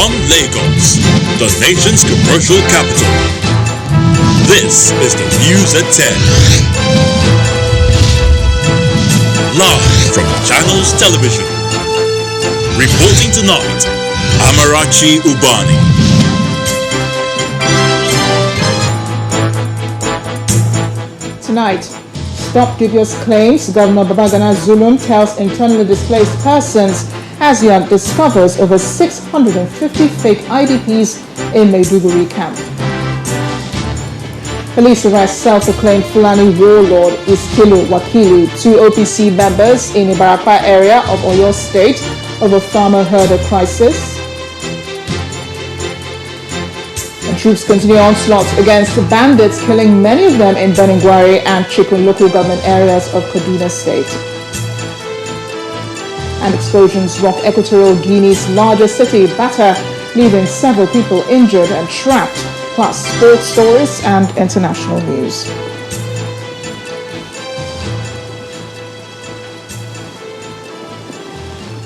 From Lagos, the nation's commercial capital, this is the News at 10. Live from Channels Television. Reporting tonight, Amarachi Ubani. Tonight, stop dubious claims. Governor Babagana Zulum tells internally displaced persons as he discovers over 650 fake IDPs in Maiduguri camp. Police arrest self-proclaimed Fulani warlord Iskilu Wakili, 2 OPC members in Ibarapa area of Oyo State over farmer herder crisis. And troops continue onslaught against the bandits, killing many of them in Beningwari and Chikun local government areas of Kaduna State. And explosions rock Equatorial Guinea's largest city, Bata, leaving several people injured and trapped, plus sports stories and international news.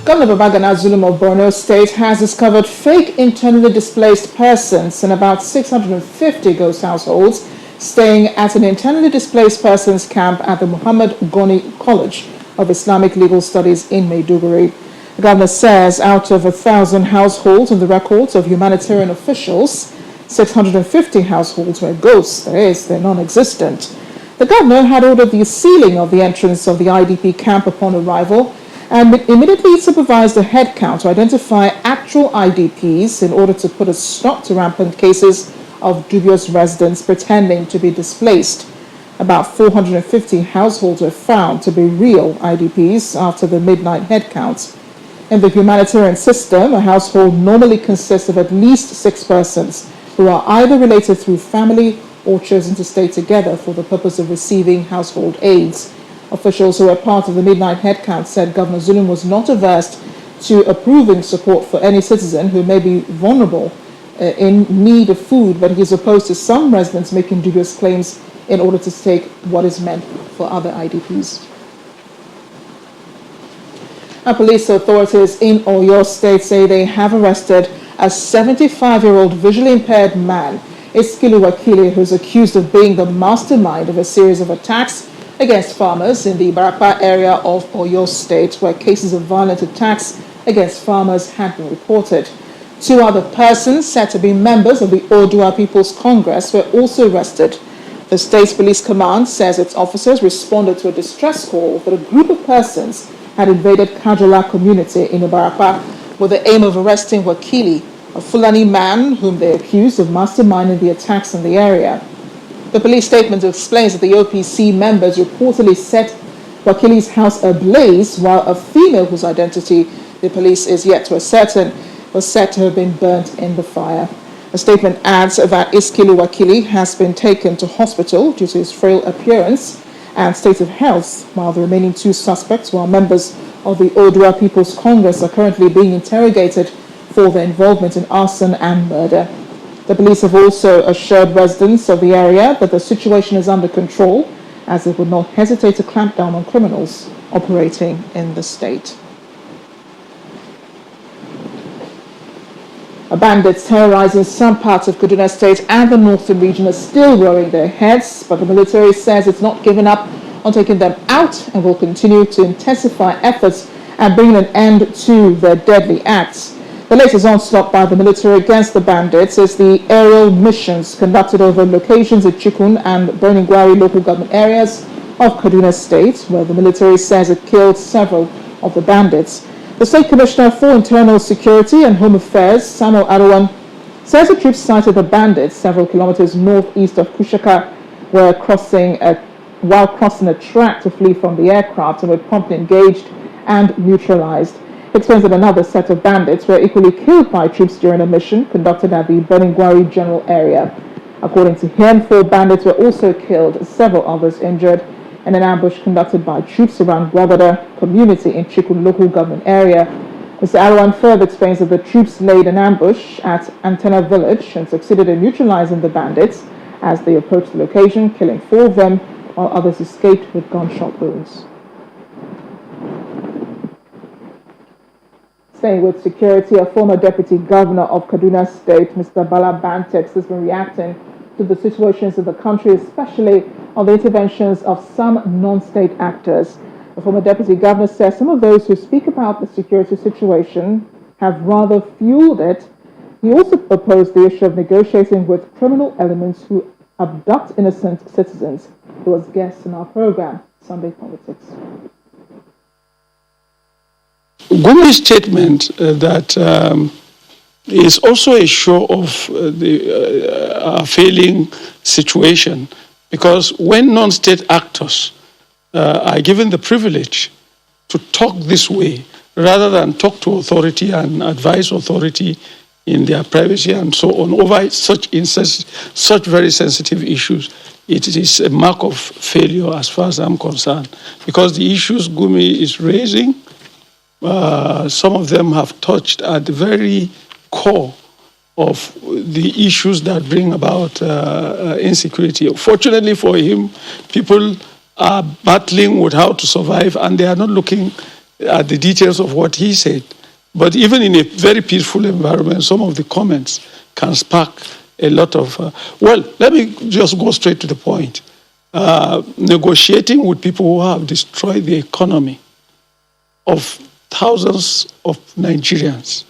Governor Babagana Zulum of Borno State has discovered fake internally displaced persons in about 650 ghost households staying at an internally displaced persons camp at the Muhammad Goni College of Islamic Legal Studies in Maiduguri. The governor says out of 1,000 households on the records of humanitarian officials, 650 households were ghosts, that is, they're non-existent. The governor had ordered the sealing of the entrance of the IDP camp upon arrival and immediately supervised a head count to identify actual IDPs in order to put a stop to rampant cases of dubious residents pretending to be displaced. About 450 households were found to be real IDPs after the midnight head count. In the humanitarian system, a household normally consists of at least 6 persons who are either related through family or chosen to stay together for the purpose of receiving household aids. Officials who were part of the midnight head count said Governor Zulum was not averse to approving support for any citizen who may be vulnerable in need of food, but he is opposed to some residents making dubious claims in order to take what is meant for other IDPs. Police authorities in Oyo State say they have arrested a 75-year-old visually impaired man, Iskilu Wakili, who is accused of being the mastermind of a series of attacks against farmers in the Ibarapa area of Oyo State, where cases of violent attacks against farmers had been reported. 2 other persons said to be members of the Odua People's Congress were also arrested. The State Police Command says its officers responded to a distress call that a group of persons had invaded Kajola community in Ibarapa with the aim of arresting Wakili, a Fulani man whom they accused of masterminding the attacks in the area. The police statement explains that the OPC members reportedly set Wakili's house ablaze, while a female whose identity the police is yet to ascertain was said to have been burnt in the fire. The statement adds that Iskilu Wakili has been taken to hospital due to his frail appearance and state of health, while the remaining 2 suspects, who are members of the Odua People's Congress, are currently being interrogated for their involvement in arson and murder. The police have also assured residents of the area that the situation is under control, as they would not hesitate to clamp down on criminals operating in the state. Bandits terrorizing some parts of Kaduna State and the northern region are still rearing their heads, but the military says it's not given up on taking them out and will continue to intensify efforts and bring an end to their deadly acts. The latest onslaught by the military against the bandits is the aerial missions conducted over locations in Chikun and Beningwari local government areas of Kaduna State, where the military says it killed several of the bandits. The State Commissioner for Internal Security and Home Affairs, Samuel Aruwan, says the troops sighted the bandits several kilometers northeast of Kushaka while crossing a track to flee from the aircraft, and were promptly engaged and neutralized. He explains that another set of bandits were equally killed by troops during a mission conducted at the Beningwari general area. According to him, 4 bandits were also killed, several others injured, in an ambush conducted by troops around Gwagwada community in Chikun local government area. Mr. Aruwan further explains that the troops laid an ambush at Antenna village and succeeded in neutralizing the bandits as they approached the location, killing 4 of them, while others escaped with gunshot wounds. Staying with security, a former deputy governor of Kaduna State, Mr. Bala Bantex, has been reacting to the situations in the country, especially on the interventions of some non-state actors. The former deputy governor says some of those who speak about the security situation have rather fueled it. He also proposed the issue of negotiating with criminal elements who abduct innocent citizens. He was guest in our program, Sunday Politics. Gumi's statement that is also a show of our failing situation, because when non-state actors are given the privilege to talk this way, rather than talk to authority and advise authority in their privacy and so on over such very sensitive issues, it is a mark of failure as far as I'm concerned, because the issues Gumi is raising, some of them have touched at the very core of the issues that bring about insecurity. Fortunately for him, people are battling with how to survive, and they are not looking at the details of what he said. But even in a very peaceful environment, some of the comments can spark a lot of... well, let me just go straight to the point. Negotiating with people who have destroyed the economy of thousands of Nigerians,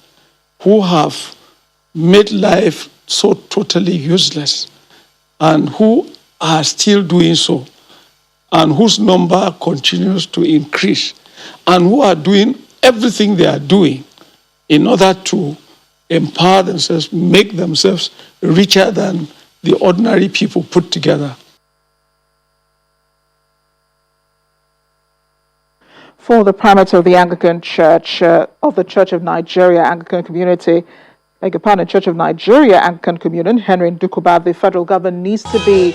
who have made life so totally useless, and who are still doing so, and whose number continues to increase, and who are doing everything they are doing in order to empower themselves, make themselves richer than the ordinary people put together. For the primate of the Anglican Church, of the Church of Nigeria Anglican Community, Church of Nigeria Anglican Communion, Henry Ndukuba, the federal government needs to be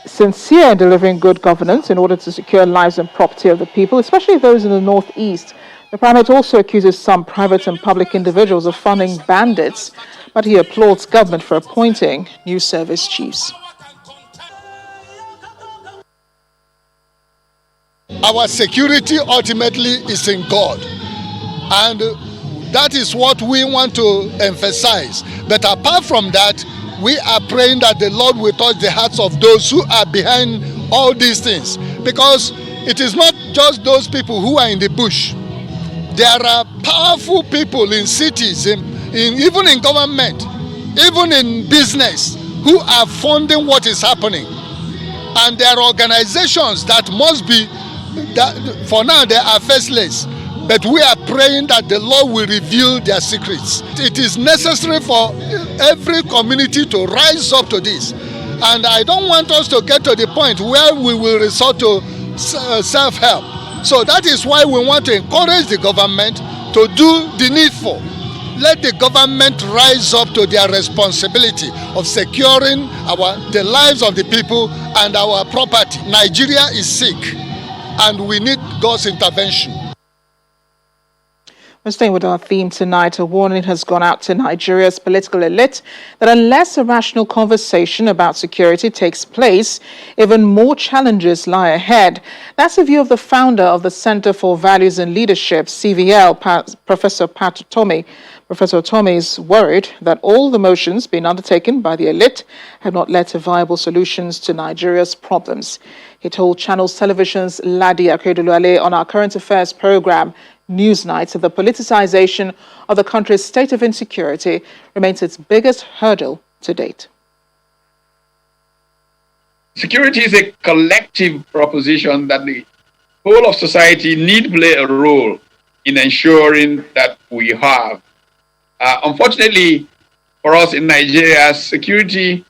sincere in delivering good governance in order to secure lives and property of the people, especially those in the northeast. The primate also accuses some private and public individuals of funding bandits, but he applauds government for appointing new service chiefs. Our security ultimately is in God, and that is what we want to emphasize. But apart from that, we are praying that the Lord will touch the hearts of those who are behind all these things, because it is not just those people who are in the bush. There are powerful people in cities, even in government, even in business, who are funding what is happening. And there are organizations that must be, for now they are faceless, but we are praying that the Lord will reveal their secrets. It is necessary for every community to rise up to this. And I don't want us to get to the point where we will resort to self-help. So that is why we want to encourage the government to do the needful. Let the government rise up to their responsibility of securing the lives of the people and our property. Nigeria is sick, and we need God's intervention. We're staying with our theme tonight. A warning has gone out to Nigeria's political elite that unless a rational conversation about security takes place, even more challenges lie ahead. That's the view of the founder of the Center for Values and Leadership, CVL, Professor Pat Utomi. Professor Utomi is worried that all the motions being undertaken by the elite have not led to viable solutions to Nigeria's problems. He told Channels Television's Ladi Akeredoluale on our current affairs program, Newsnight, that the politicization of the country's state of insecurity remains its biggest hurdle to date. Security is a collective proposition that the whole of society need play a role in ensuring that we have. Unfortunately, for us in Nigeria, security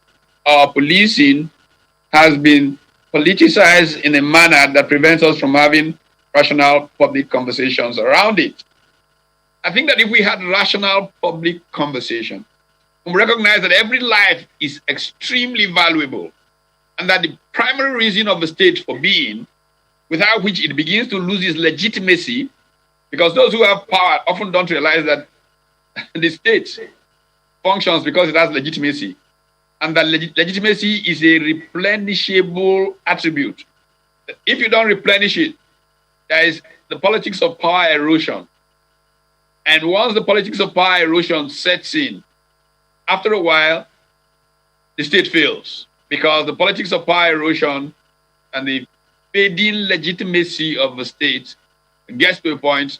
or policing has been politicized in a manner that prevents us from having rational public conversations around it. I think that if we had rational public conversation, we recognize that every life is extremely valuable, and that the primary reason of the state for being, without which it begins to lose its legitimacy, because those who have power often don't realize that the state functions because it has legitimacy, and that legitimacy is a replenishable attribute. If you don't replenish it, there is the politics of power erosion. And once the politics of power erosion sets in, after a while, the state fails because the politics of power erosion and the fading legitimacy of the state gets to a point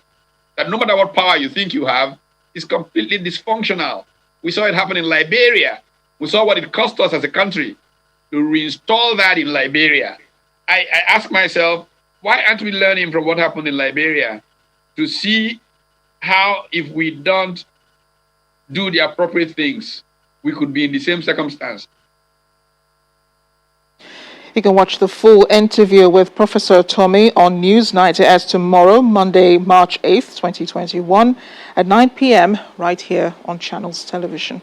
that no matter what power you think you have, is completely dysfunctional. We saw it happen in Liberia. We saw what it cost us as a country to reinstall that in Liberia. I ask myself, why aren't we learning from what happened in Liberia to see how, if we don't do the appropriate things, we could be in the same circumstance? You can watch the full interview with Professor Tommy on Newsnight. It airs tomorrow, Monday, March 8th, 2021, at 9 p.m. right here on Channels Television.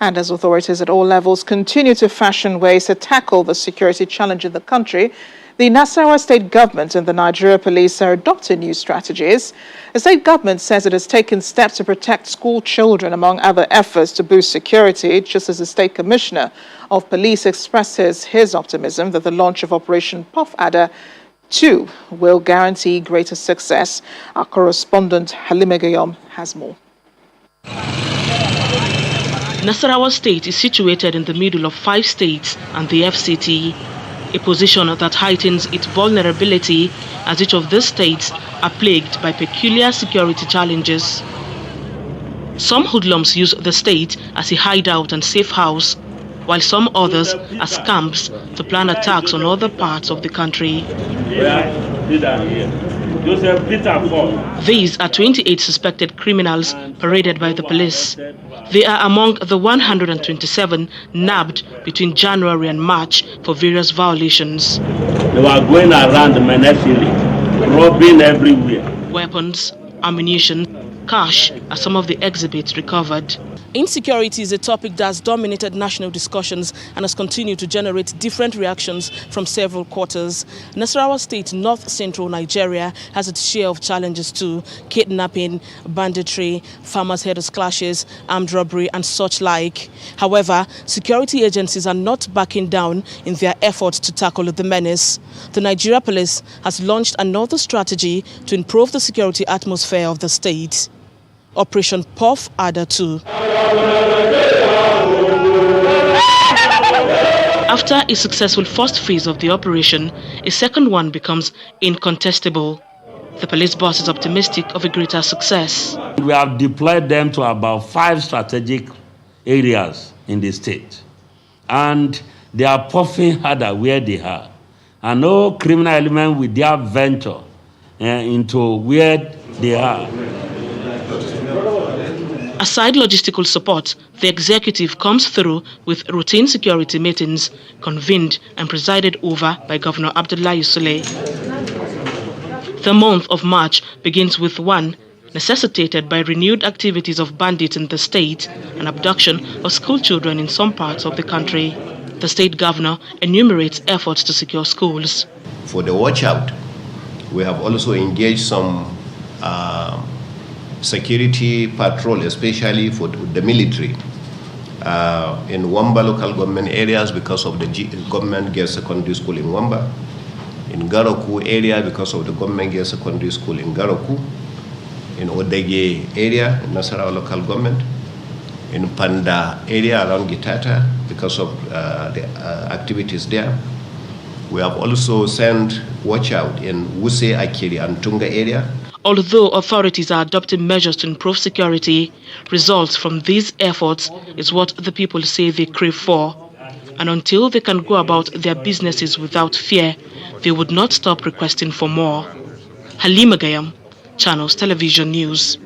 And as authorities at all levels continue to fashion ways to tackle the security challenge in the country, the Nasarawa state government and the Nigeria police are adopting new strategies. The state government says it has taken steps to protect school children, among other efforts to boost security, just as the state commissioner of police expresses his optimism that the launch of Operation Puff Adder 2 will guarantee greater success. Our correspondent Halima Gayom has more. Nasarawa state is situated in the middle of 5 states and the FCT, a position that heightens its vulnerability as each of these states are plagued by peculiar security challenges. Some hoodlums use the state as a hideout and safe house, while some others as camps to plan attacks on other parts of the country. These are 28 suspected criminals paraded by the police. They are among the 127 nabbed between January and March for various violations. They were going around menacingly, robbing everywhere. Weapons, ammunition, cash are some of the exhibits recovered. Insecurity is a topic that has dominated national discussions and has continued to generate different reactions from several quarters. Nasarawa State, north-central Nigeria, has its share of challenges too: kidnapping, banditry, farmers-herders clashes, armed robbery and such like. However, security agencies are not backing down in their efforts to tackle the menace. The Nigeria police has launched another strategy to improve the security atmosphere of the state: Operation Puff Adder 2. After a successful first phase of the operation, a second one becomes incontestable. The police boss is optimistic of a greater success. We have deployed them to about 5 strategic areas in the state, and they are puffing harder where they are. And no criminal element will dare venture into where they are. Aside logistical support, the executive comes through with routine security meetings convened and presided over by Governor Abdullahi Sule. The month of March begins with one necessitated by renewed activities of bandits in the state and abduction of school children in some parts of the country. The state governor enumerates efforts to secure schools. For the watch out, we have also engaged some security patrol, especially for the military, in Wamba local government areas because of the government girls secondary school in Wamba, in Garoku area because of the government girls secondary school in Garoku, in Odege area, in Nasarawa local government, in Panda area around Gitata because of the activities there. We have also sent watch out in Wuse, Akiri and Tunga area. Although authorities are adopting measures to improve security, results from these efforts is what the people say they crave for. And until they can go about their businesses without fear, they would not stop requesting for more. Halima Gayam, Channels Television News.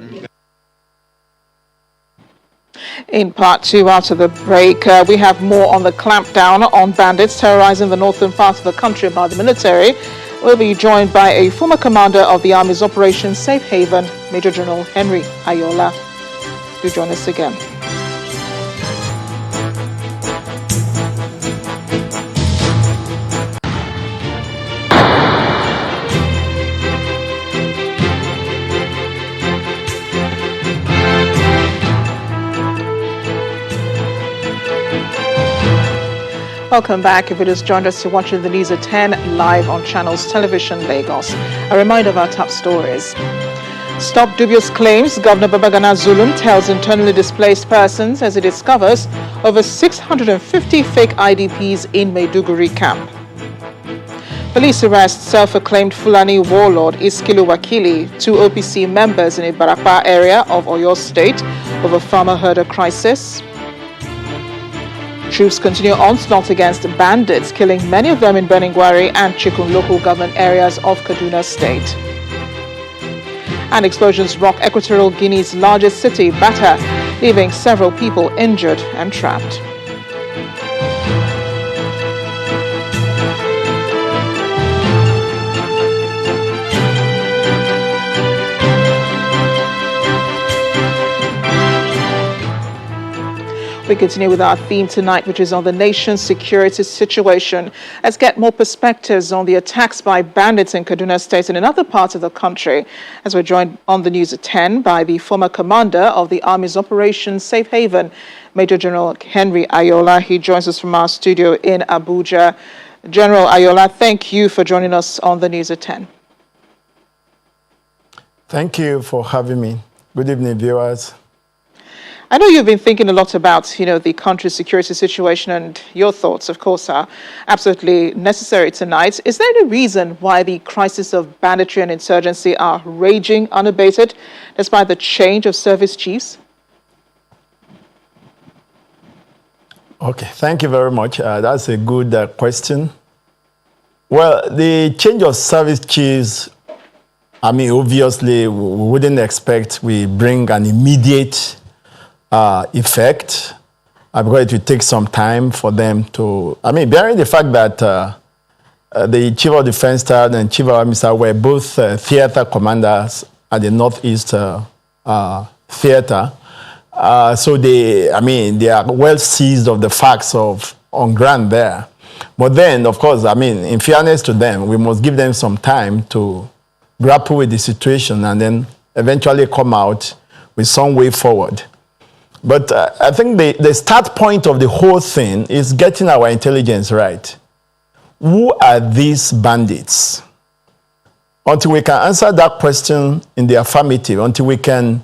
In part 2, after the break, we have more on the clampdown on bandits terrorizing the northern part of the country by the military. We'll be joined by a former commander of the Army's Operation Safe Haven, Major General Henry Ayola. Do join us again. Welcome back. If it has joined us, you're watching the News at 10 live on Channels Television Lagos. A reminder of our top stories. Stop dubious claims. Governor Babagana Zulum tells internally displaced persons as he discovers over 650 fake IDPs in Maiduguri camp. Police arrest self-acclaimed Fulani warlord Iskilu Wakili, 2 OPC members in Ibarapa area of Oyo State over farmer-herder crisis. Troops continue onslaught against bandits, killing many of them in Beningwari and Chikun local government areas of Kaduna State. And explosions rock Equatorial Guinea's largest city, Bata, leaving several people injured and trapped. We continue with our theme tonight, which is on the nation's security situation. Let's get more perspectives on the attacks by bandits in Kaduna State and in other parts of the country, as we're joined on the News at 10 by the former commander of the Army's Operation Safe Haven, Major General Henry Ayola. He joins us from our studio in Abuja. General Ayola, thank you for joining us on the News at 10. Thank you for having me. Good evening, viewers. I know you've been thinking a lot about, the country's security situation, and your thoughts, of course, are absolutely necessary tonight. Is there any reason why the crisis of banditry and insurgency are raging unabated, despite the change of service chiefs? Okay, thank you very much. That's a good question. Well, the change of service chiefs, obviously, we wouldn't expect we bring an immediate effect, because it will take some time for them to, bearing the fact that the Chief of Defense Staff and Chief of Army Staff were both theater commanders at the Northeast Theater. So they are well seized of the facts on ground there. But then, of course, in fairness to them, we must give them some time to grapple with the situation and then eventually come out with some way forward. But I think the start point of the whole thing is getting our intelligence right. Who are these bandits? Until we can answer that question in the affirmative, until we can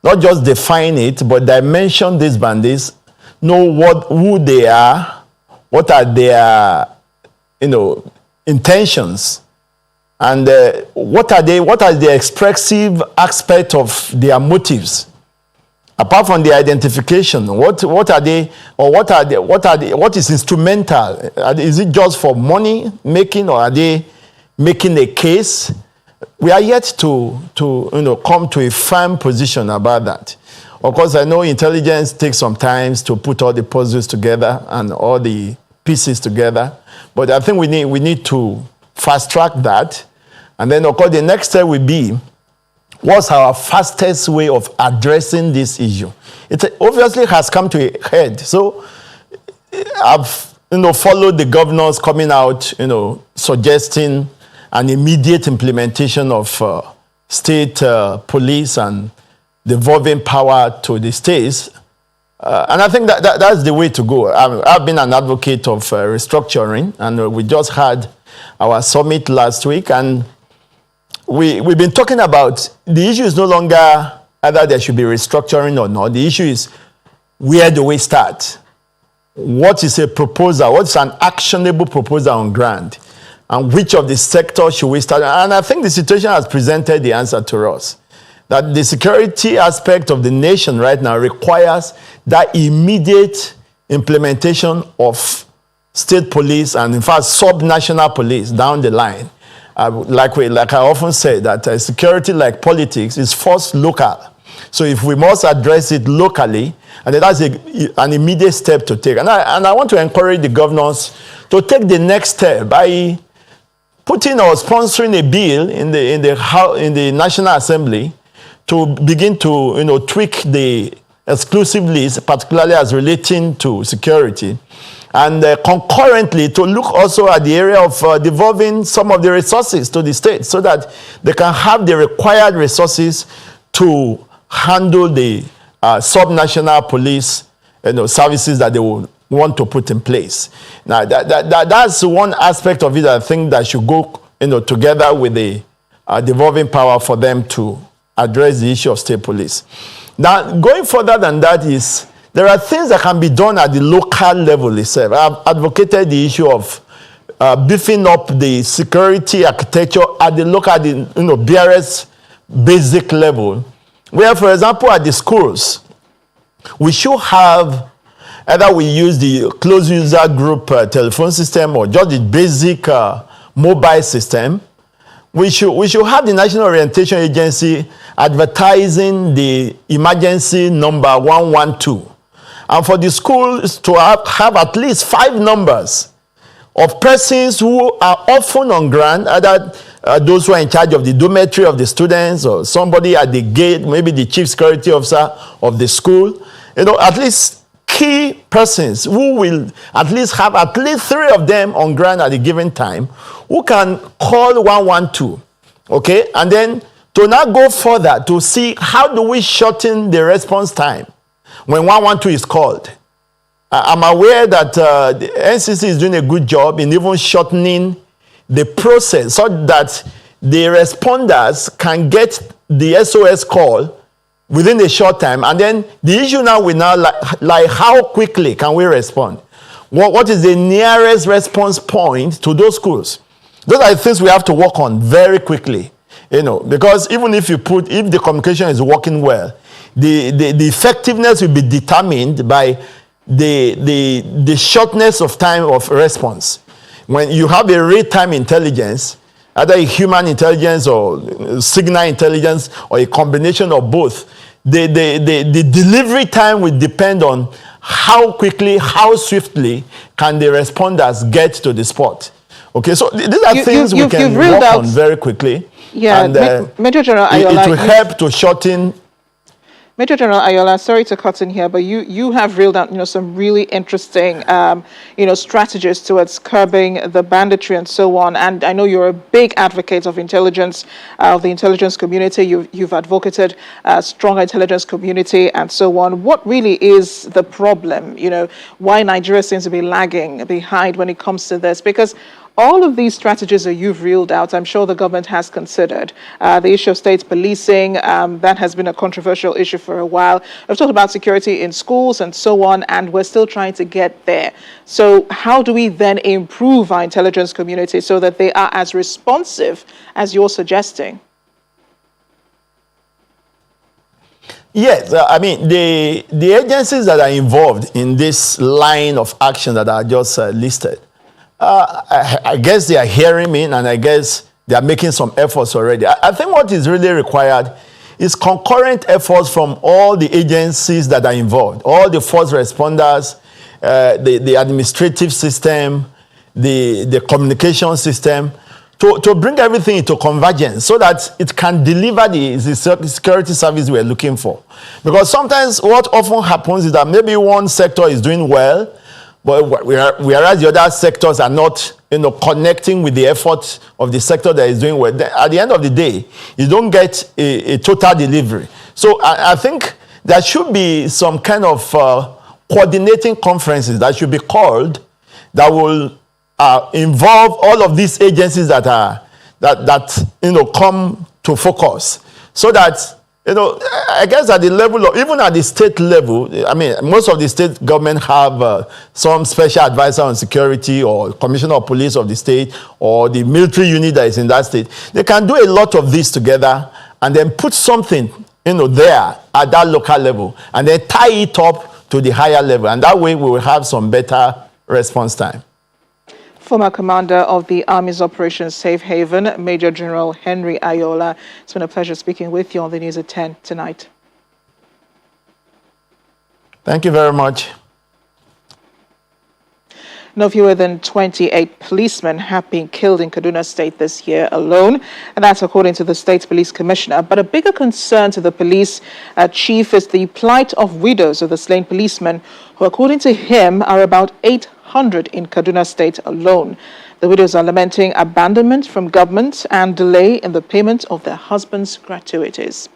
not just define it, but dimension these bandits, know who they are, what are their intentions, and what are the expressive aspect of their motives. Apart from the identification, what are they, or what is instrumental? Is it just for money making, or are they making a case? We are yet to come to a firm position about that. Of course, I know intelligence takes some time to put all the puzzles together and all the pieces together, but I think we need to fast track that, and then of course the next step will be, what's our fastest way of addressing this issue? It obviously has come to a head. So I've followed the governors coming out, suggesting an immediate implementation of state police and devolving power to the states. And I think that's the way to go. I've been an advocate of restructuring, and we just had our summit last week, and we've been talking about the issue is no longer either there should be restructuring or not. The issue is, where do we start? What is a proposal? What's an actionable proposal on ground? And which of the sectors should we start? And I think the situation has presented the answer to us. That the security aspect of the nation right now requires that immediate implementation of state police and, in fact, sub-national police down the line. Like I often say, that security, like politics, is first local. So if we must address it locally, and that's an immediate step to take. And I want to encourage the governors to take the next step by putting or sponsoring a bill in the National Assembly to begin to tweak the exclusive list, particularly as relating to security. And concurrently, to look also at the area of devolving some of the resources to the states so that they can have the required resources to handle the sub-national police services that they will want to put in place. Now, that's one aspect of it I think that should go, together with the devolving power for them to address the issue of state police. Now, going further than that is, there are things that can be done at the local level itself. I've advocated the issue of beefing up the security architecture at the local, BRS basic level, where, for example, at the schools, we should have either we use the closed user group telephone system or just the basic mobile system. We should have the National Orientation Agency advertising the emergency number 112. And for the schools to have at least 5 numbers of persons who are often on ground, either those who are in charge of the dormitory of the students or somebody at the gate, maybe the chief security officer of the school, at least key persons who will at least have at least 3 of them on ground at a given time who can call 112, okay? And then to now go further to see how do we shorten the response time when 112 is called. I'm aware that the NCC is doing a good job in even shortening the process so that the responders can get the SOS call within a short time. And then the issue now will now like how quickly can we respond? What is the nearest response point to those schools? Those are the things we have to work on very quickly, because even if the communication is working well, the effectiveness will be determined by the shortness of time of response. When you have a real-time intelligence, either a human intelligence or signal intelligence or a combination of both, the delivery time will depend on how quickly, how swiftly can the responders get to the spot. Okay, so these are things we can work on very quickly. Yeah, and Major General Ayola, it will help to shorten. Major General Ayola, sorry to cut in here, but you have reeled out, some really interesting, strategies towards curbing the banditry and so on. And I know you're a big advocate of intelligence, of the intelligence community. You've advocated a strong intelligence community and so on. What really is the problem? Why Nigeria seems to be lagging behind when it comes to this? Because all of these strategies that you've reeled out, I'm sure the government has considered. The issue of state policing, that has been a controversial issue for a while. We've talked about security in schools and so on, and we're still trying to get there. So how do we then improve our intelligence community so that they are as responsive as you're suggesting? Yes, the agencies that are involved in this line of action that I just listed, I guess they are hearing me, and I guess they are making some efforts already. I think what is really required is concurrent efforts from all the agencies that are involved, all the first responders, the administrative system, the communication system, to bring everything into convergence so that it can deliver the security service we're looking for. Because sometimes what often happens is that maybe one sector is doing well, but whereas the other sectors are not, connecting with the effort of the sector that is doing well. Then at the end of the day, you don't get a total delivery. So I think there should be some kind of coordinating conferences that should be called that will involve all of these agencies that come to focus, so that I guess at the level of, even at the state level, most of the state government have some special advisor on security or commissioner of police of the state or the military unit that is in that state. They can do a lot of this together and then put something, there at that local level and then tie it up to the higher level. And that way we will have some better response time. Former commander of the Army's Operation Safe Haven, Major General Henry Ayola. It's been a pleasure speaking with you on the News at 10 tonight. Thank you very much. No fewer than 28 policemen have been killed in Kaduna State this year alone, and that's according to the State Police Commissioner. But a bigger concern to the police chief is the plight of widows of the slain policemen, who, according to him, are about 800 in Kaduna State alone. The widows are lamenting abandonment from government and delay in the payment of their husbands' gratuities.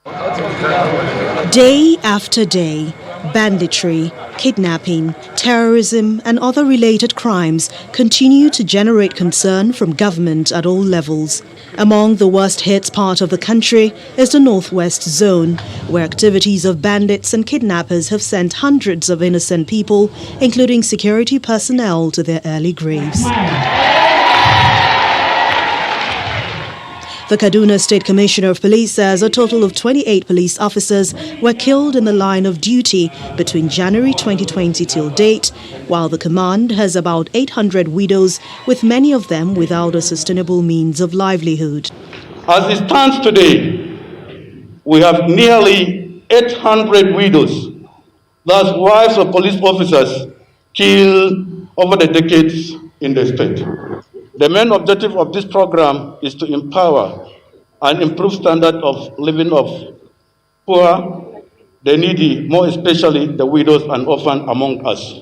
Day after day, banditry, kidnapping, terrorism, and other related crimes continue to generate concern from government at all levels. Among the worst hit part of the country is the Northwest Zone, where activities of bandits and kidnappers have sent hundreds of innocent people, including security personnel, to their early graves. The Kaduna State Commissioner of Police says a total of 28 police officers were killed in the line of duty between January 2020 till date, while the command has about 800 widows, with many of them without a sustainable means of livelihood. As it stands today, we have nearly 800 widows, that's wives of police officers, killed over the decades in the state. The main objective of this program is to empower and improve standard of living of poor, the needy, more especially the widows and orphans among us.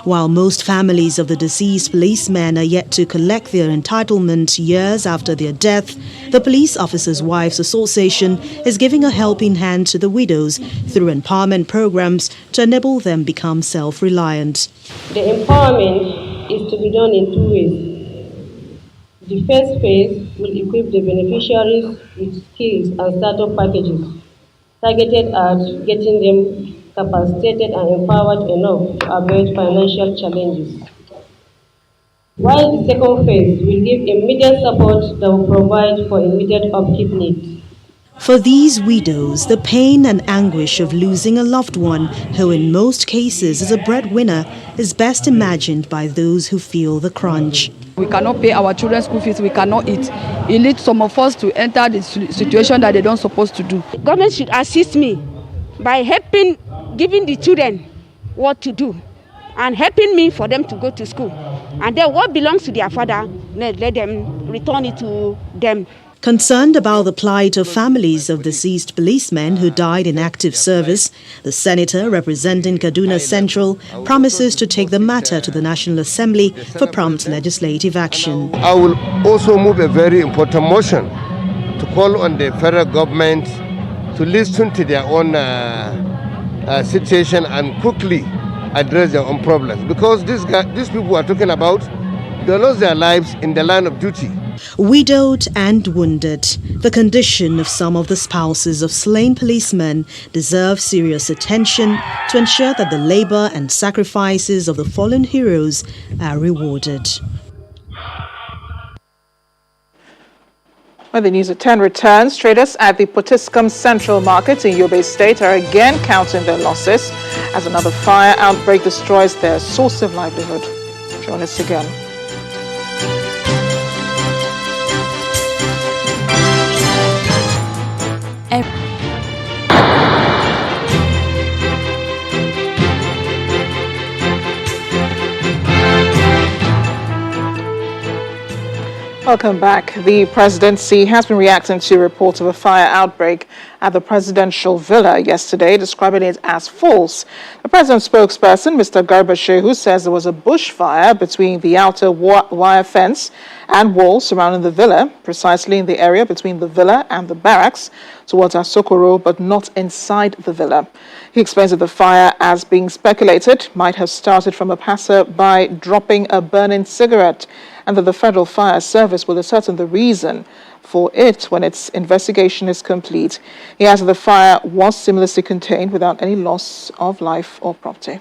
While most families of the deceased policemen are yet to collect their entitlement years after their death, the Police Officers' Wives Association is giving a helping hand to the widows through empowerment programs to enable them become self-reliant. The empowerment is to be done in two ways. The first phase will equip the beneficiaries with skills and startup packages targeted at getting them capacitated and empowered enough to avoid financial challenges. While the second phase will give immediate support that will provide for immediate upkeep needs. For these widows, the pain and anguish of losing a loved one, who in most cases is a breadwinner, is best imagined by those who feel the crunch. We cannot pay our children's school fees, we cannot eat. It leads some of us to enter the situation that they don't supposed to do. Government should assist me by helping, giving the children what to do and helping me for them to go to school. And then what belongs to their father, let them return it to them. Concerned about the plight of families of deceased policemen who died in active service, the senator representing Kaduna Central promises to take the matter to the National Assembly for prompt legislative action. I will also move a very important motion to call on the federal government to listen to their own situation and quickly address their own problems. Because these people are talking about, they lost their lives in the line of duty. Widowed and wounded, the condition of some of the spouses of slain policemen deserve serious attention to ensure that the labor and sacrifices of the fallen heroes are rewarded. When the news at 10 returns, traders at the Potiskum Central Market in Yobe State are again counting their losses as another fire outbreak destroys their source of livelihood. Join us again. Welcome back. The presidency has been reacting to reports of a fire outbreak at the presidential villa yesterday, describing it as false. The president's spokesperson, Mr. Garba Shehu, says there was a bushfire between the outer wire fence and wall surrounding the villa, precisely in the area between the villa and the barracks towards Asokoro, but not inside the villa. He explains that the fire, as being speculated, might have started from a passer-by dropping a burning cigarette, and that the Federal Fire Service will ascertain the reason for it when its investigation is complete. He adds that the fire was seamlessly contained without any loss of life or property.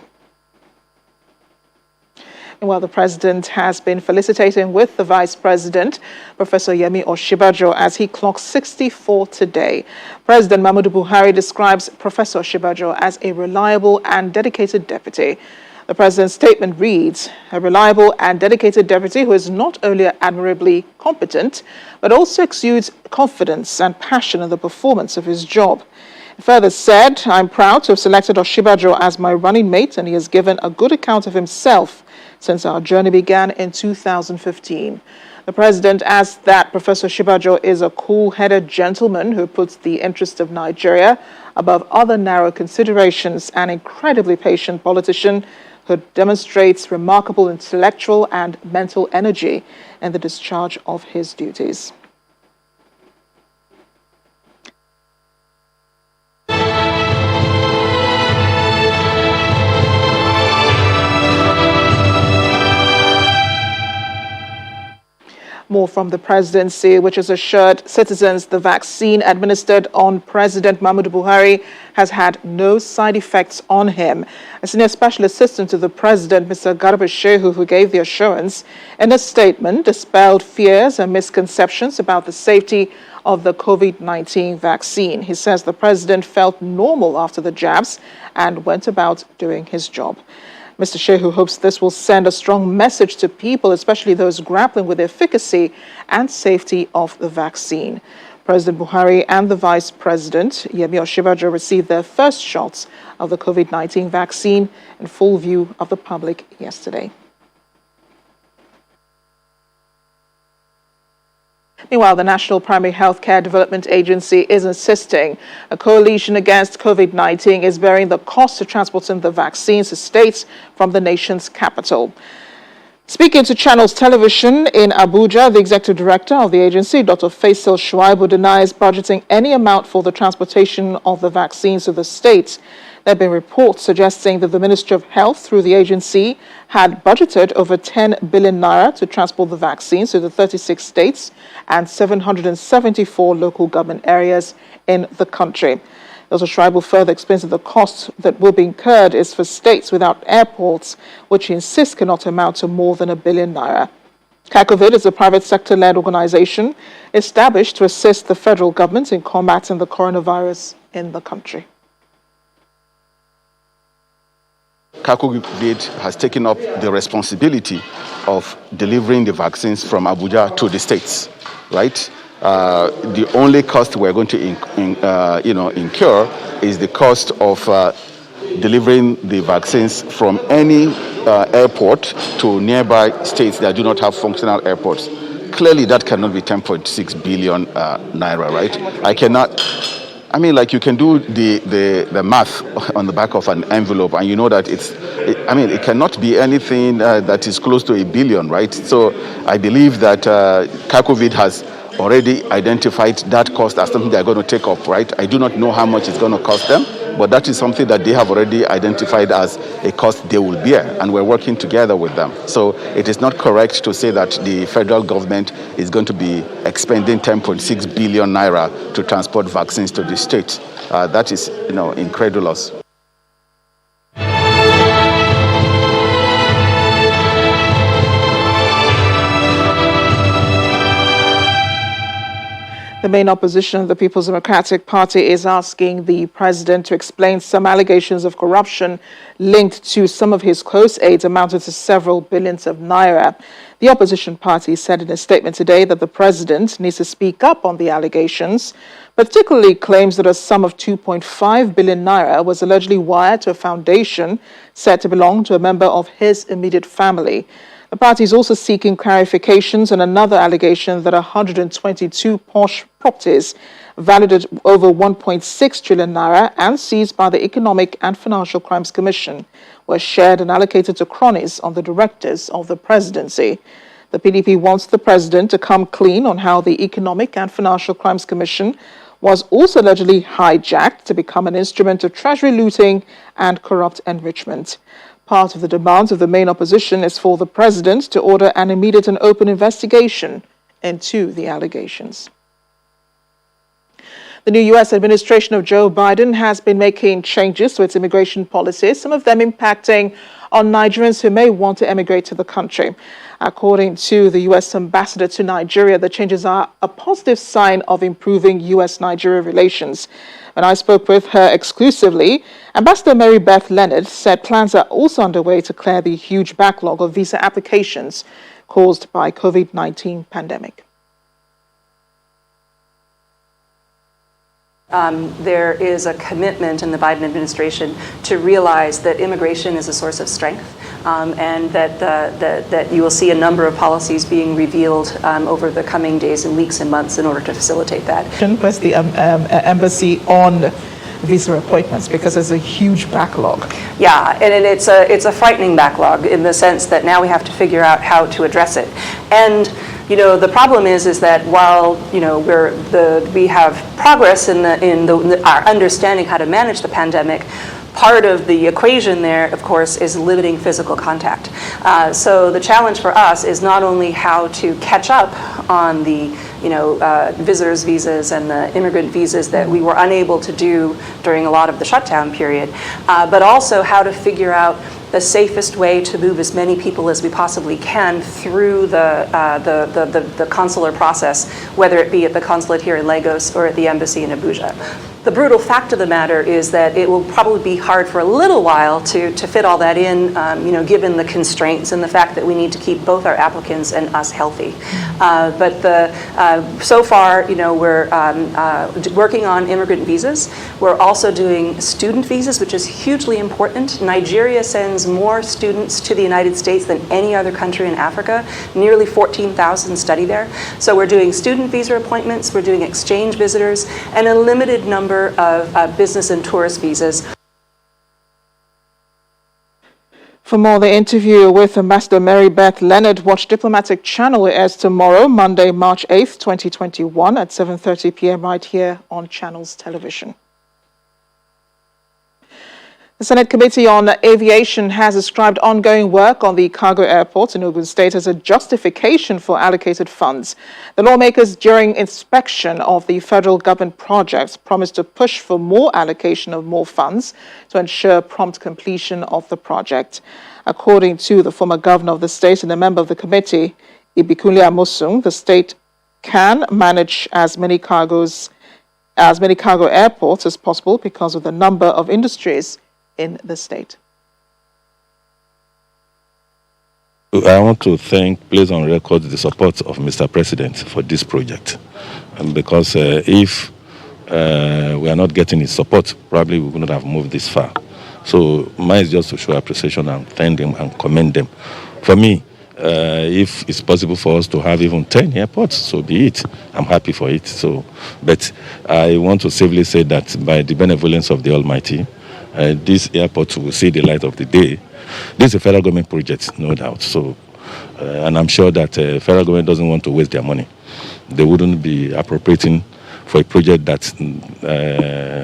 While the president has been felicitating with the vice president, Professor Yemi Osinbajo, as he clocks 64 today. President Muhammadu Buhari describes Professor Osinbajo as a reliable and dedicated deputy. The president's statement reads, a reliable and dedicated deputy who is not only admirably competent, but also exudes confidence and passion in the performance of his job. It further said, I'm proud to have selected Osinbajo as my running mate, and he has given a good account of himself since our journey began in 2015. The president adds that Professor Osinbajo is a cool-headed gentleman who puts the interest of Nigeria above other narrow considerations, an incredibly patient politician who demonstrates remarkable intellectual and mental energy in the discharge of his duties. more from the presidency, which has assured citizens the vaccine administered on President Muhammadu Buhari has had no side effects on him. A senior special assistant to the president, Mr. Garba Shehu, who gave the assurance in a statement, dispelled fears and misconceptions about the safety of the COVID-19 vaccine. He says the president felt normal after the jabs and went about doing his job. Mr. Shehu hopes this will send a strong message to people, especially those grappling with the efficacy and safety of the vaccine. President Buhari and the Vice President, Yemi Osinbajo, received their first shots of the COVID-19 vaccine in full view of the public yesterday. Meanwhile, the National Primary Healthcare Development Agency is insisting a coalition against COVID-19 is bearing the cost of transporting the vaccines to states from the nation's capital. Speaking to Channels Television in Abuja, the executive director of the agency, Dr. Faisal Shuaibu, denies budgeting any amount for the transportation of the vaccines to the states. There have been reports suggesting that the Ministry of Health, through the agency, had budgeted over 10 billion naira to transport the vaccines to the 36 states and 774 local government areas in the country. Dr. Shuaibu further explains that the cost that will be incurred is for states without airports, which he insists cannot amount to more than 1 billion naira. CACOVID is a private sector-led organization established to assist the federal government in combating the coronavirus in the country. CACOVID has taken up the responsibility of delivering the vaccines from Abuja to the states, right? The only cost we're going to incur is the cost of delivering the vaccines from any airport to nearby states that do not have functional airports. Clearly, that cannot be 10.6 billion naira, right? You can do the math on the back of an envelope, and you know that it cannot be anything that is close to 1 billion, right? So I believe that CACOVID has already identified that cost as something they're going to take up, right? I do not know how much it's going to cost them, but that is something that they have already identified as a cost they will bear, and we're working together with them. So it is not correct to say that the federal government is going to be expending 10.6 billion naira to transport vaccines to the states. That is, incredulous. The main opposition, the People's Democratic Party, is asking the president to explain some allegations of corruption linked to some of his close aides amounted to several billions of naira. The opposition party said in a statement today that the president needs to speak up on the allegations, particularly claims that a sum of 2.5 billion naira was allegedly wired to a foundation said to belong to a member of his immediate family. The party is also seeking clarifications on another allegation that 122 posh properties valued at over 1.6 trillion naira and seized by the Economic and Financial Crimes Commission were shared and allocated to cronies of the directors of the presidency. The PDP wants the president to come clean on how the Economic and Financial Crimes Commission was also allegedly hijacked to become an instrument of treasury looting and corrupt enrichment. Part of the demands of the main opposition is for the president to order an immediate and open investigation into the allegations. The new U.S. administration of Joe Biden has been making changes to its immigration policies, some of them impacting on Nigerians who may want to emigrate to the country. According to the U.S. ambassador to Nigeria, the changes are a positive sign of improving U.S.-Nigeria relations. When I spoke with her exclusively, Ambassador Mary Beth Leonard said plans are also underway to clear the huge backlog of visa applications caused by COVID-19 pandemic. There is a commitment in the Biden administration to realize that immigration is a source of strength, and that you will see a number of policies being revealed over the coming days and weeks and months in order to facilitate that. Where's the embassy on visa appointments, because there's a huge backlog? Yeah, and it's a frightening backlog in the sense that now we have to figure out how to address it. And the problem is that while we have progress in our understanding how to manage the pandemic, Part of the equation there, of course, is limiting physical contact. So the challenge for us is not only how to catch up on the visitors visas and the immigrant visas that we were unable to do during a lot of the shutdown period, but also how to figure out the safest way to move as many people as we possibly can through the consular process, whether it be at the consulate here in Lagos or at the embassy in Abuja. The brutal fact of the matter is that it will probably be hard for a little while to fit all that in, given the constraints and the fact that we need to keep both our applicants and us healthy. But so far, we're working on immigrant visas. We're also doing student visas, which is hugely important. Nigeria sends more students to the United States than any other country in Africa. Nearly 14,000 study there. So we're doing student visa appointments, we're doing exchange visitors, and a limited number of business and tourist visas. For more, the interview with Ambassador Mary Beth Leonard Watch Diplomatic Channel airs tomorrow, Monday, March 8th, 2021 at 7:30 p.m. right here on Channels Television. The Senate Committee on Aviation has ascribed ongoing work on the cargo airport in Ogun State as a justification for allocated funds. The lawmakers, during inspection of the federal government projects, promised to push for more allocation of more funds to ensure prompt completion of the project. According to the former governor of the state and a member of the committee, Ibikunle Amosun, the state can manage as many cargo airports as possible because of the number of industries in the state. I want to place on record the support of Mr. President for this project, because if we are not getting his support, probably we would not have moved this far. So mine is just to show appreciation and thank them and commend them. For me, if it's possible for us to have even 10 airports, so be it. I'm happy for it. But I want to safely say that by the benevolence of the Almighty, this airport will see the light of the day. This is a federal government project, no doubt. So, and I'm sure that federal government doesn't want to waste their money. They wouldn't be appropriating for a project that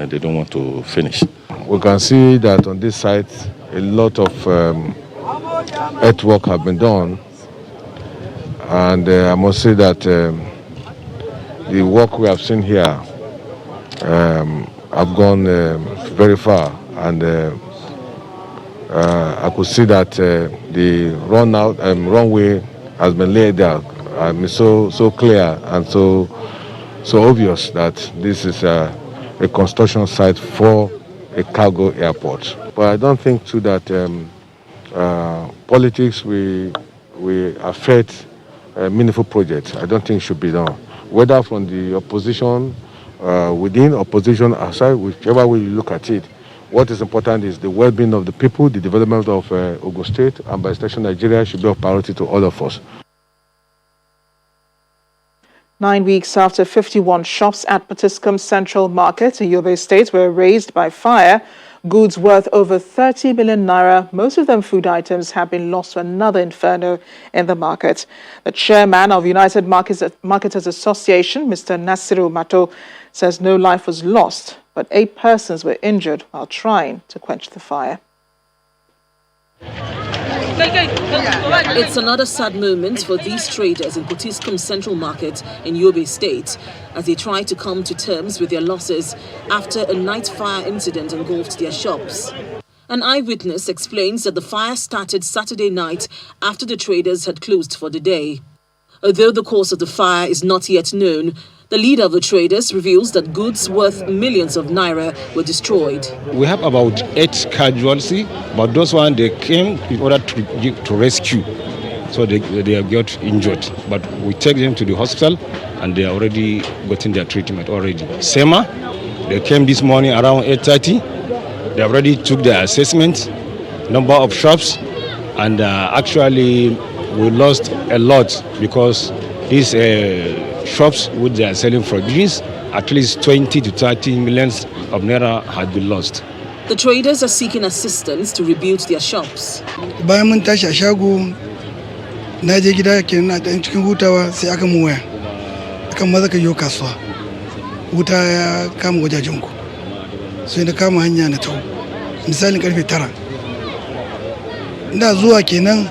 they don't want to finish. We can see that on this site, a lot of earthwork have been done, and I must say that the work we have seen here have gone very far. And I could see that the runway has been laid out. So clear and so obvious that this is a construction site for a cargo airport. But I don't think too that politics will affect meaningful projects. I don't think it should be done. Whether from the opposition, within opposition, outside, whichever way you look at it. What is important is the well-being of the people, the development of Ogun State, and by extension Nigeria should be a priority to all of us. 9 weeks after 51 shops at Potiskum Central Market in Yobe State were razed by fire, goods worth over 30 million naira, most of them food items, have been lost to another inferno in the market. The chairman of United Marketers Association, Mr. Nasiru Mato, says no life was lost, but 8 persons were injured while trying to quench the fire. It's another sad moment for these traders in Potiskum Central Market in Yobe State as they try to come to terms with their losses after a night fire incident engulfed their shops. An eyewitness explains that the fire started Saturday night after the traders had closed for the day. Although the cause of the fire is not yet known, the leader of the traders reveals that goods worth millions of naira were destroyed. We have about 8 casualties, but those ones they came in order to rescue, so they got injured. But we take them to the hospital, and they are already getting their treatment already. SEMA, they came this morning around 8:30. They already took their assessment, number of shops, and actually we lost a lot because these shops which they are selling produce, at least 20 to 30 millions of naira had been lost. The traders are seeking assistance to rebuild their shops. Bayan mun tashi a shago, na je gida kenan a cikin hutawa sai aka mu waya. Akan maza ka yo kasuwa. Wuta ya kama wajajen ku. Sai na kama hanya na tawo. misalin karfe 9. Ina zuwa kenan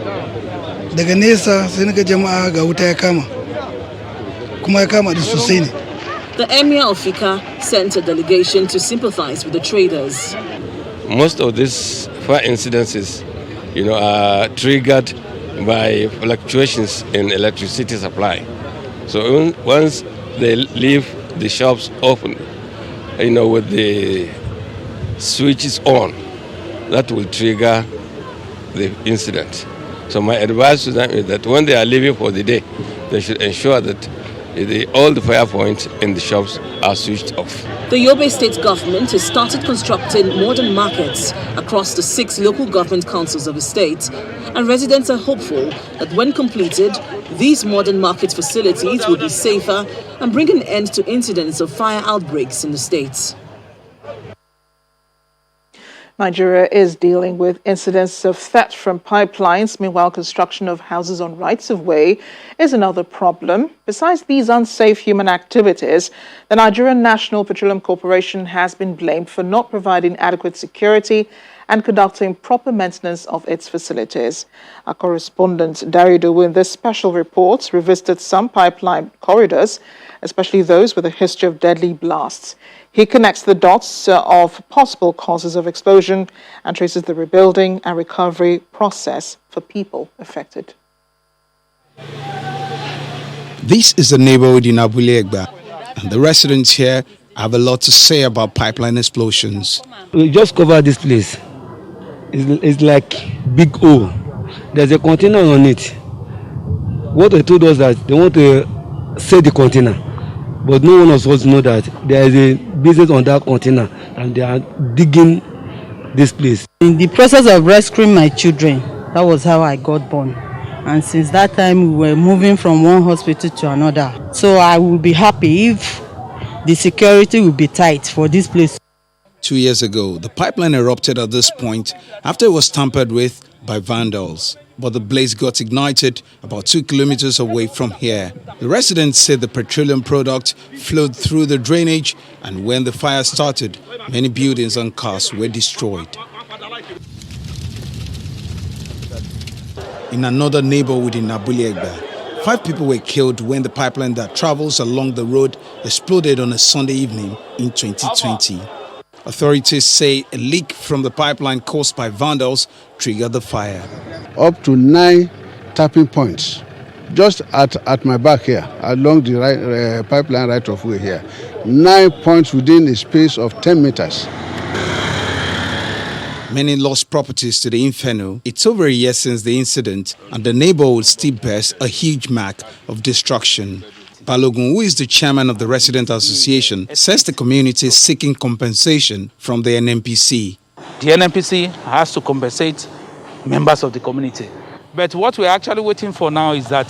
daga nesa sai naga jama'a ga wuta ya kama. Kuma ya kama da sosai ne. The Emir of Fika sent a delegation to sympathize with the traders. Most of these fire incidences, are triggered by fluctuations in electricity supply. So once they leave the shops open, with the switches on, that will trigger the incident. So my advice to them is that when they are leaving for the day, they should ensure that all the fire points in the shops are switched off. The Yobe state government has started constructing modern markets across the 6 local government councils of the state, and residents are hopeful that when completed, these modern market facilities will be safer and bring an end to incidents of fire outbreaks in the state. Nigeria is dealing with incidents of theft from pipelines. Meanwhile, construction of houses on rights-of-way is another problem. Besides these unsafe human activities, the Nigerian National Petroleum Corporation has been blamed for not providing adequate security and conducting proper maintenance of its facilities. Our correspondent Dario Dowu in this special report revisited some pipeline corridors, especially those with a history of deadly blasts. He connects the dots of possible causes of explosion and traces the rebuilding and recovery process for people affected. This is the neighborhood in Abule Egba, and the residents here have a lot to say about pipeline explosions. We just covered this place. It's like big hole. There's a container on it. What they told us that they want to sell the container, but no one of us know that there is a business on that container and they are digging this place. In the process of rescuing my children, that was how I got born. And since that time, we were moving from one hospital to another. So I will be happy if the security will be tight for this place. 2 years ago, the pipeline erupted at this point after it was tampered with by vandals. But the blaze got ignited about 2 kilometers away from here. The residents said the petroleum product flowed through the drainage, and when the fire started, many buildings and cars were destroyed. In another neighborhood in Abule Egba, 5 people were killed when the pipeline that travels along the road exploded on a Sunday evening in 2020. Authorities say a leak from the pipeline caused by vandals triggered the fire. Up to 9 tapping points, just at my back here, along the pipeline right of way here. 9 points within a space of 10 meters. Many lost properties to the inferno. It's over a year since the incident, and the neighborhood still bears a huge mark of destruction. Balogun, who is the chairman of the Resident Association, says the community is seeking compensation from the NNPC. The NNPC has to compensate members of the community. But what we're actually waiting for now is that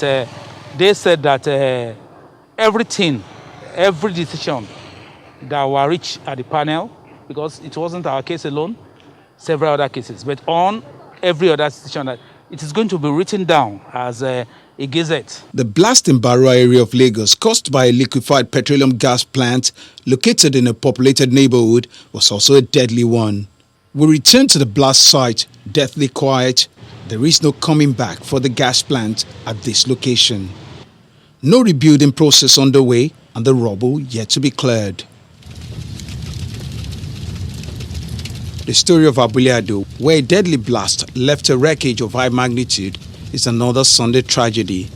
they said that every decision that were reached at the panel, because it wasn't our case alone, several other cases, but on every other decision, that it is going to be written down as a gazette. The blast in Barua area of Lagos, caused by a liquefied petroleum gas plant located in a populated neighborhood, was also a deadly one. We return to the blast site, deathly quiet. There is no coming back for the gas plant at this location. No rebuilding process underway, and the rubble yet to be cleared. The story of Abule Ado, where a deadly blast left a wreckage of high magnitude, is another Sunday tragedy.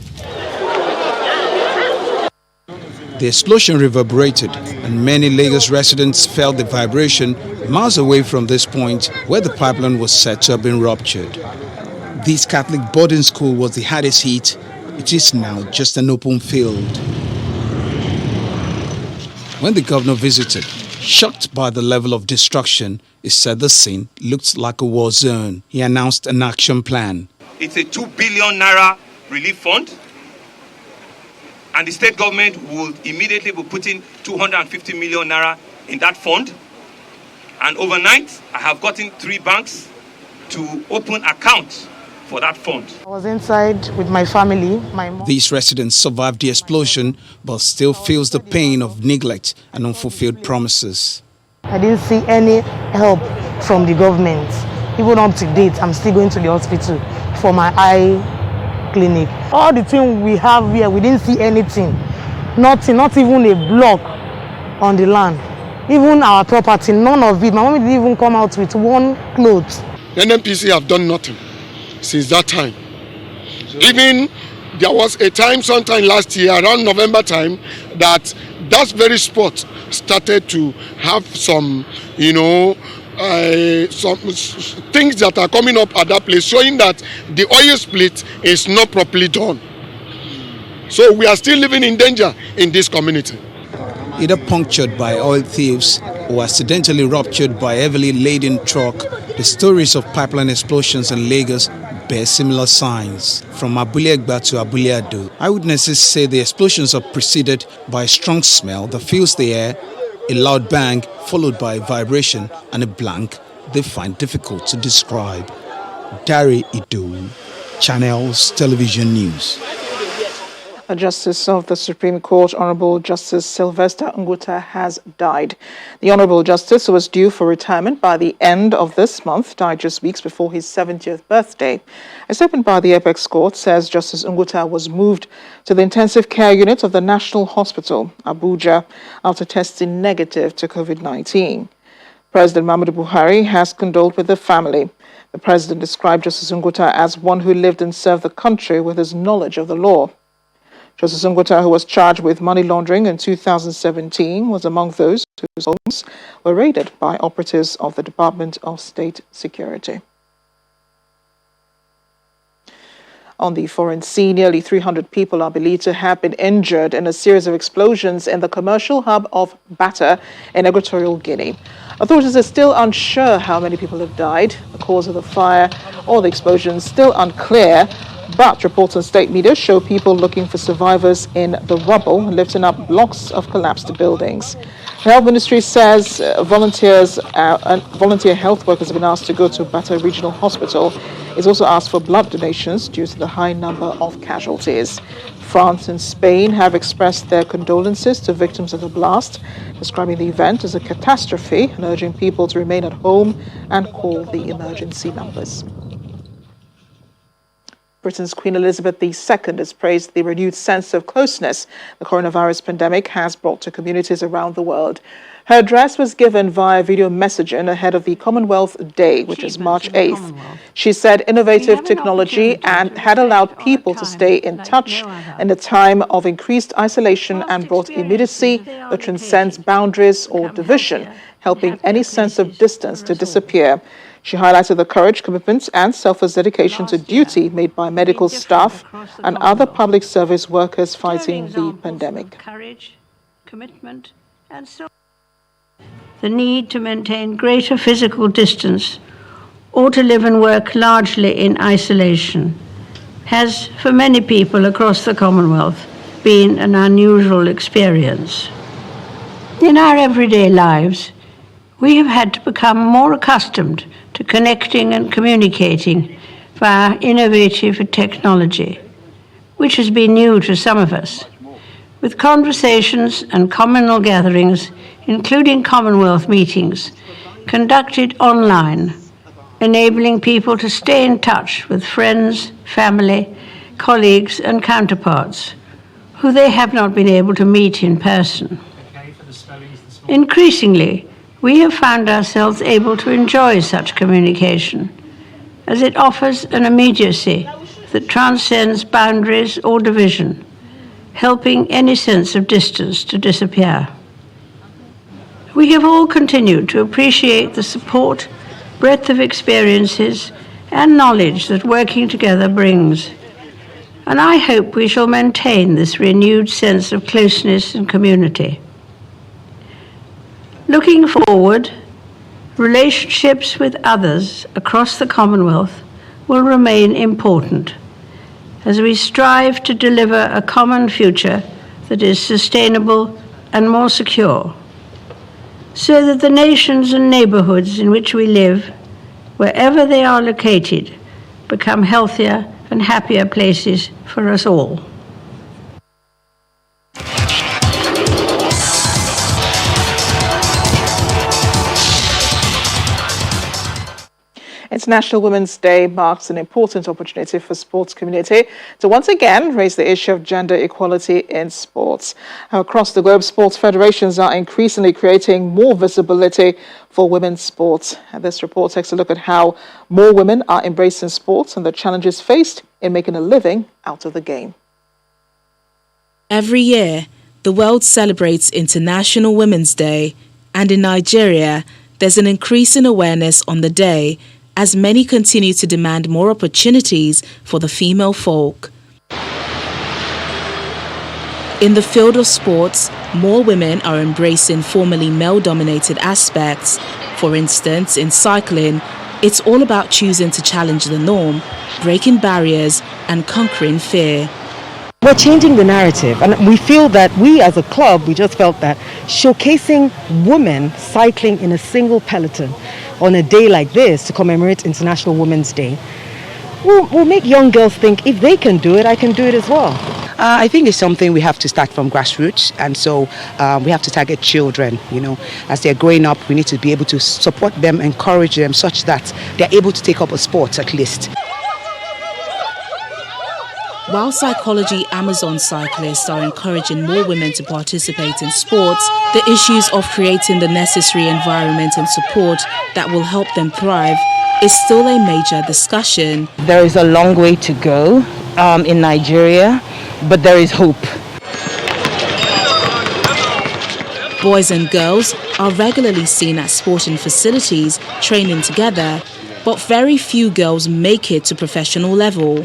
The explosion reverberated, and many Lagos residents felt the vibration miles away from this point where the pipeline was said to have been ruptured. This Catholic boarding school was the hardest hit. It is now just an open field. When the governor visited, shocked by the level of destruction, he said the scene looked like a war zone. He announced an action plan. It's a 2 billion naira relief fund, and the state government will immediately be putting 250 million naira in that fund. And overnight, I have gotten 3 banks to open accounts for that fund. I was inside with my family. My mom. These residents survived the explosion, but still feels the pain of neglect and unfulfilled promises. I didn't see any help from the government. Even up to date, I'm still going to the hospital for my eye clinic. All the things we have here, we didn't see anything. Nothing, not even a block on the land. Even our property, none of it. My mom didn't even come out with one cloth. NNPC have done nothing since that time. Even there was a time sometime last year, around November time, that very spot started to have some, some things that are coming up at that place, showing that the oil split is not properly done. So we are still living in danger in this community. Either punctured by oil thieves or accidentally ruptured by heavily laden truck, the stories of pipeline explosions in Lagos bear similar signs. From Abule Egba to Abule Ado, eyewitnesses say the explosions are preceded by a strong smell that fills the air, a loud bang followed by a vibration, and a blank they find difficult to describe. Dari Ido, Channels Television News. A Justice of the Supreme Court, Honorable Justice Sylvester Nguta, has died. The Honorable Justice, who was due for retirement by the end of this month, died just weeks before his 70th birthday. A statement by the Apex Court says Justice Nguta was moved to the intensive care unit of the National Hospital, Abuja, after testing negative to COVID-19. President Muhammadu Buhari has condoled with the family. The president described Justice Nguta as one who lived and served the country with his knowledge of the law. Justice Nguta, who was charged with money laundering in 2017, was among those whose homes were raided by operatives of the Department of State Security. On the foreign scene, nearly 300 people are believed to have been injured in a series of explosions in the commercial hub of Bata in Equatorial Guinea. Authorities are still unsure how many people have died. The cause of the fire or the explosions still unclear, but reports on state media show people looking for survivors in the rubble, lifting up blocks of collapsed buildings. The Health Ministry says volunteer health workers have been asked to go to Bata Regional Hospital. It's also asked for blood donations due to the high number of casualties. France and Spain have expressed their condolences to victims of the blast, describing the event as a catastrophe and urging people to remain at home and call the emergency numbers. Britain's Queen Elizabeth II has praised the renewed sense of closeness the coronavirus pandemic has brought to communities around the world. Her address was given via video messaging ahead of the Commonwealth Day, which is March 8th. She said innovative technology had allowed people to stay in touch in a time of increased isolation and brought immediacy that transcends boundaries or division, helping any sense of distance to disappear. She highlighted the courage, commitment, and selfless dedication to duty made by medical staff and other public service workers fighting the pandemic. Courage, commitment, and the need to maintain greater physical distance or to live and work largely in isolation has, for many people across the Commonwealth, been an unusual experience. In our everyday lives, we have had to become more accustomed to connecting and communicating via innovative technology, which has been new to some of us, with conversations and communal gatherings, including Commonwealth meetings, conducted online, enabling people to stay in touch with friends, family, colleagues, and counterparts who they have not been able to meet in person. Increasingly, we have found ourselves able to enjoy such communication, as it offers an immediacy that transcends boundaries or division, helping any sense of distance to disappear. We have all continued to appreciate the support, breadth of experiences, and knowledge that working together brings, and I hope we shall maintain this renewed sense of closeness and community. Looking forward, relationships with others across the Commonwealth will remain important as we strive to deliver a common future that is sustainable and more secure, so that the nations and neighborhoods in which we live, wherever they are located, become healthier and happier places for us all. International Women's Day marks an important opportunity for sports community to once again raise the issue of gender equality in sports. Across the globe, sports federations are increasingly creating more visibility for women's sports. And this report takes a look at how more women are embracing sports and the challenges faced in making a living out of the game. Every year, the world celebrates International Women's Day, and in Nigeria, there's an increase in awareness on the day as many continue to demand more opportunities for the female folk. In the field of sports, more women are embracing formerly male-dominated aspects. For instance, in cycling, it's all about choosing to challenge the norm, breaking barriers, and conquering fear. We're changing the narrative, and we feel that we as a club, we just felt that showcasing women cycling in a single peloton on a day like this to commemorate International Women's Day will make young girls think if they can do it, I can do it as well. I think it's something we have to start from grassroots, and so we have to target children. As they're growing up, we need to be able to support them, encourage them such that they're able to take up a sport at least. While Psychology Amazon cyclists are encouraging more women to participate in sports, the issues of creating the necessary environment and support that will help them thrive is still a major discussion. There is a long way to go in Nigeria, but there is hope. Boys and girls are regularly seen at sporting facilities training together, but very few girls make it to professional level.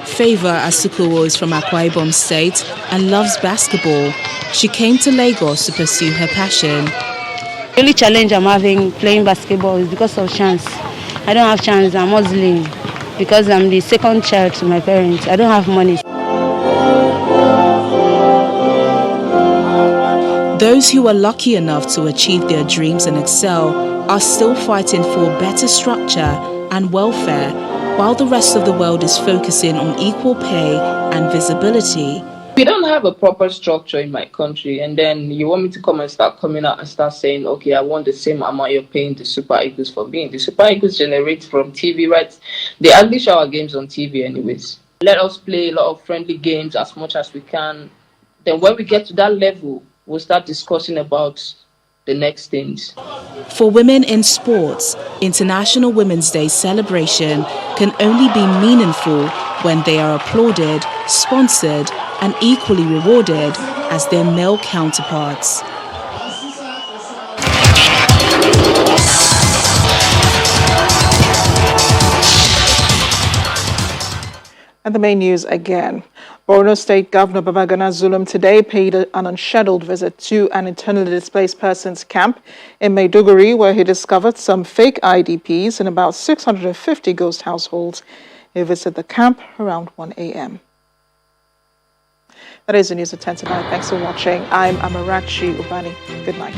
Favor Asukuwo is from Akwa Ibom State and loves basketball. She came to Lagos to pursue her passion. The only challenge I'm having playing basketball is because of chance. I don't have chance. I'm hustling because I'm the second child to my parents. I don't have money. Those who are lucky enough to achieve their dreams and excel are still fighting for better structure and welfare, while the rest of the world is focusing on equal pay and visibility. We don't have a proper structure in my country, and then you want me to come and start coming out and start saying, okay, I want the same amount you're paying the Super Eagles for being. The Super Eagles generate from TV rights. They hardly show our games on TV anyways. Let us play a lot of friendly games as much as we can. Then when we get to that level, we'll start discussing about the next things. For women in sports, International Women's Day celebration can only be meaningful when they are applauded, sponsored, and equally rewarded as their male counterparts. And the main news again. Borno State Governor Babagana Zulum today paid an unscheduled visit to an internally displaced persons camp in Maiduguri, where he discovered some fake IDPs in about 650 ghost households. He visited the camp around 1 a.m. That is the news at 10 tonight. Thanks for watching. I'm Amarachi Ubani. Good night.